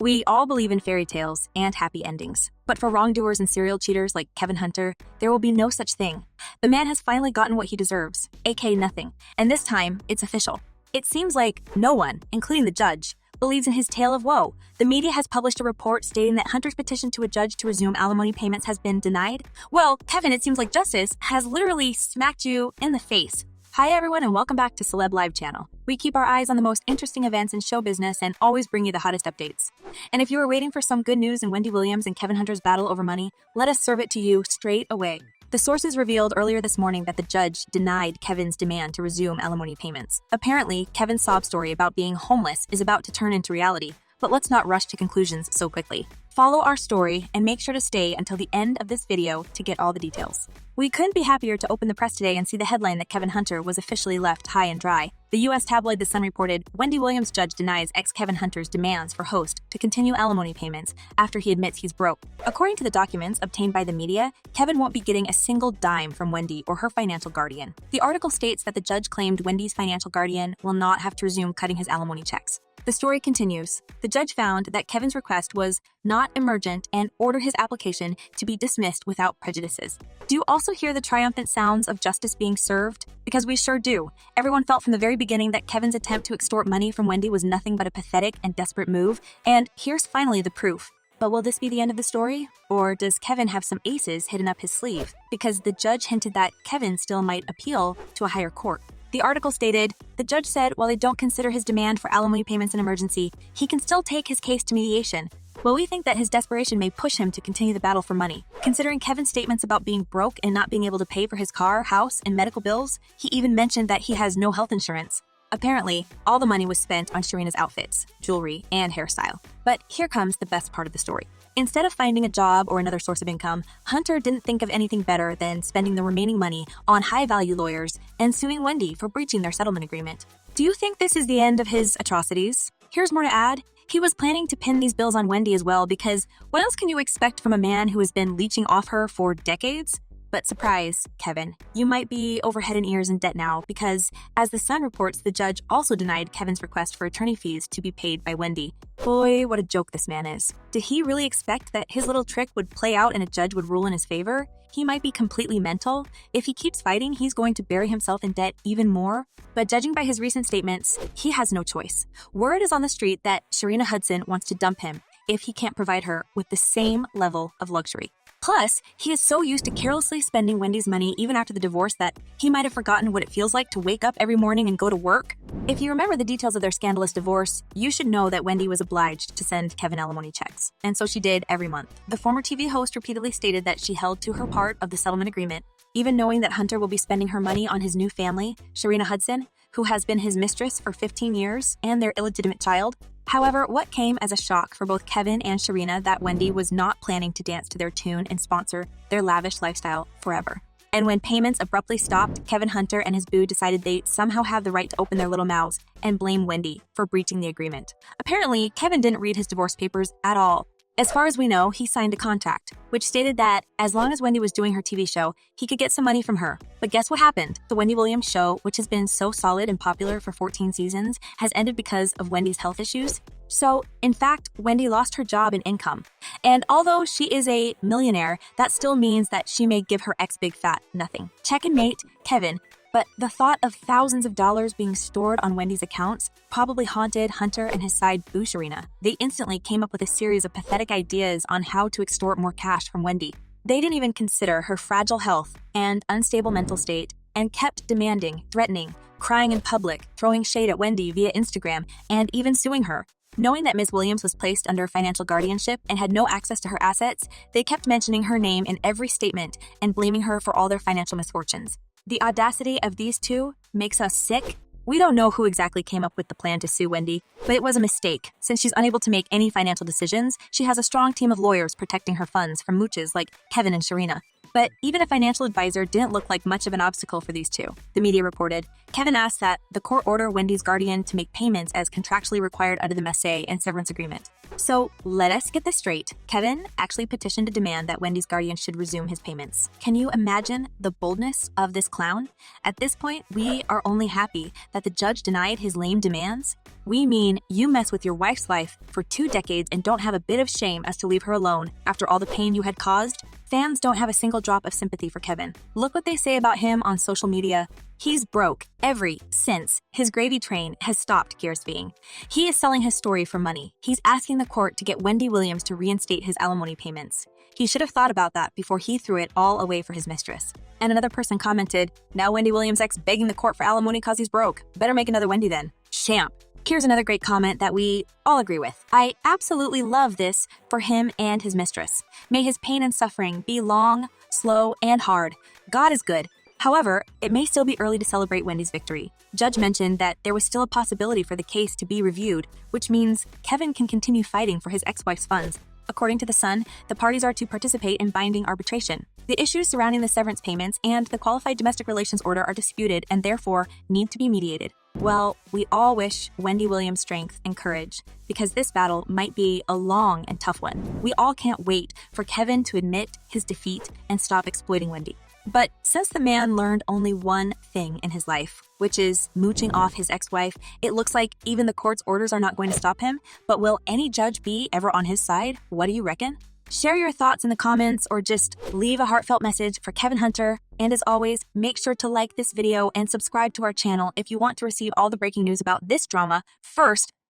We all believe in fairy tales and happy endings. But for wrongdoers and serial cheaters like Kevin Hunter, there will be no such thing. The man has finally gotten what he deserves, aka nothing. And this time, it's official. It seems like no one, including the judge, believes in his tale of woe. The media has published a report stating that Hunter's petition to a judge to resume alimony payments has been denied. Well, Kevin, it seems like justice has literally smacked you in the face. Hi everyone and welcome back to Celeb Live channel. We keep our eyes on the most interesting events in show business and always bring you the hottest updates. And if you were waiting for some good news in Wendy Williams and Kevin Hunter's battle over money, let us serve it to you straight away. The sources revealed earlier this morning that the judge denied Kevin's demand to resume alimony payments. Apparently, Kevin's sob story about being homeless is about to turn into reality, but let's not rush to conclusions so quickly. Follow our story and make sure to stay until the end of this video to get all the details. We couldn't be happier to open the press today and see the headline that Kevin Hunter was officially left high and dry. The U.S. tabloid The Sun reported, Wendy Williams judge denies ex-Kevin Hunter's demands for host to continue alimony payments after he admits he's broke. According to the documents obtained by the media, Kevin won't be getting a single dime from Wendy or her financial guardian. The article states that the judge claimed Wendy's financial guardian will not have to resume cutting his alimony checks. The story continues. The judge found that Kevin's request was not emergent and ordered his application to be dismissed without prejudices. Do you also hear the triumphant sounds of justice being served? Because we sure do. Everyone felt from the very beginning that Kevin's attempt to extort money from Wendy was nothing but a pathetic and desperate move, and here's finally the proof. But will this be the end of the story? Or does Kevin have some aces hidden up his sleeve? Because the judge hinted that Kevin still might appeal to a higher court. The article stated, the judge said while they don't consider his demand for alimony payments an emergency, he can still take his case to mediation. Well, we think that his desperation may push him to continue the battle for money. Considering Kevin's statements about being broke and not being able to pay for his car, house, and medical bills, he even mentioned that he has no health insurance. Apparently, all the money was spent on Sharina's outfits, jewelry, and hairstyle. But here comes the best part of the story. Instead of finding a job or another source of income, Hunter didn't think of anything better than spending the remaining money on high-value lawyers and suing Wendy for breaching their settlement agreement. Do you think this is the end of his atrocities? Here's more to add. He was planning to pin these bills on Wendy as well because what else can you expect from a man who has been leeching off her for decades? But surprise, Kevin, you might be over head and ears in debt now because, as The Sun reports, the judge also denied Kevin's request for attorney fees to be paid by Wendy. Boy, what a joke this man is. Did he really expect that his little trick would play out and a judge would rule in his favor? He might be completely mental. If he keeps fighting, he's going to bury himself in debt even more. But judging by his recent statements, he has no choice. Word is on the street that Sharina Hudson wants to dump him if he can't provide her with the same level of luxury. Plus, he is so used to carelessly spending Wendy's money even after the divorce that he might have forgotten what it feels like to wake up every morning and go to work. If you remember the details of their scandalous divorce, you should know that Wendy was obliged to send Kevin alimony checks, and so she did every month. The former TV host repeatedly stated that she held to her part of the settlement agreement, even knowing that Hunter will be spending her money on his new family, Sharina Hudson, who has been his mistress for 15 years, and their illegitimate child. However, what came as a shock for both Kevin and Sharina that Wendy was not planning to dance to their tune and sponsor their lavish lifestyle forever. And when payments abruptly stopped, Kevin Hunter and his boo decided they somehow have the right to open their little mouths and blame Wendy for breaching the agreement. Apparently, Kevin didn't read his divorce papers at all. As far as we know, he signed a contract, which stated that as long as Wendy was doing her TV show, he could get some money from her. But guess what happened? The Wendy Williams show, which has been so solid and popular for 14 seasons, has ended because of Wendy's health issues. So, in fact, Wendy lost her job and income. And although she is a millionaire, that still means that she may give her ex big fat nothing. Check and mate, Kevin. But the thought of thousands of dollars being stored on Wendy's accounts probably haunted Hunter and his side boo Sharina. They instantly came up with a series of pathetic ideas on how to extort more cash from Wendy. They didn't even consider her fragile health and unstable mental state and kept demanding, threatening, crying in public, throwing shade at Wendy via Instagram, and even suing her. Knowing that Ms. Williams was placed under financial guardianship and had no access to her assets, they kept mentioning her name in every statement and blaming her for all their financial misfortunes. The audacity of these two makes us sick. We don't know who exactly came up with the plan to sue Wendy, but it was a mistake. Since she's unable to make any financial decisions, she has a strong team of lawyers protecting her funds from mooches like Kevin and Sharina. But even a financial advisor didn't look like much of an obstacle for these two. The media reported, Kevin asked that the court order Wendy's guardian to make payments as contractually required under the messe and severance agreement. So let us get this straight. Kevin actually petitioned to demand that Wendy's guardian should resume his payments. Can you imagine the boldness of this clown? At this point, we are only happy that the judge denied his lame demands. We mean you mess with your wife's life for 2 decades and don't have a bit of shame as to leave her alone after all the pain you had caused? Fans don't have a single drop of sympathy for Kevin. Look what they say about him on social media. He's broke since his gravy train has stopped gear speeding. He is selling his story for money. He's asking the court to get Wendy Williams to reinstate his alimony payments. He should have thought about that before he threw it all away for his mistress. And another person commented, now Wendy Williams' ex begging the court for alimony cause he's broke. Better make another Wendy then. Champ. Here's another great comment that we all agree with. I absolutely love this for him and his mistress. May his pain and suffering be long, slow, and hard. God is good. However, it may still be early to celebrate Wendy's victory. Judge mentioned that there was still a possibility for the case to be reviewed, which means Kevin can continue fighting for his ex-wife's funds. According to The Sun, the parties are to participate in binding arbitration. The issues surrounding the severance payments and the qualified domestic relations order are disputed and therefore need to be mediated. Well, we all wish Wendy Williams strength and courage because this battle might be a long and tough one. We all can't wait for Kevin to admit his defeat and stop exploiting Wendy. But since the man learned only one thing in his life, which is mooching off his ex-wife, it looks like even the court's orders are not going to stop him. But will any judge be ever on his side? What do you reckon? Share your thoughts in the comments or just leave a heartfelt message for Kevin Hunter. And as always, make sure to like this video and subscribe to our channel if you want to receive all the breaking news about this drama first